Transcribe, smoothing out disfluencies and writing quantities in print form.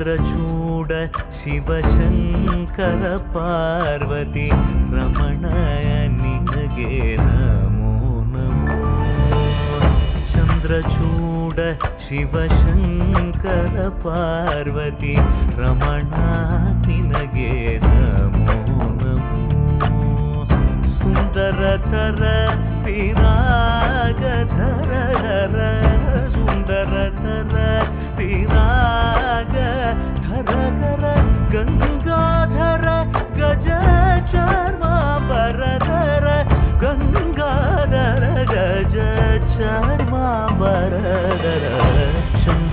ಚಂದ್ರಚೂಡ ಶಿವಶಂಕರ ಪಾರ್ವತಿ ರಮಣ ನಿನಗೆ ನಮೋ ನಮೋ. ಚಂದ್ರಚೂಡ ಶಿವಶಂಕರ ಪಾರ್ವತಿ ರಮಣ ನಿನಗೆ ನಮೋ ನಮೋ. ಸುಂದರತರ ವಿರಾಗಧರ ಸುಂದರತರ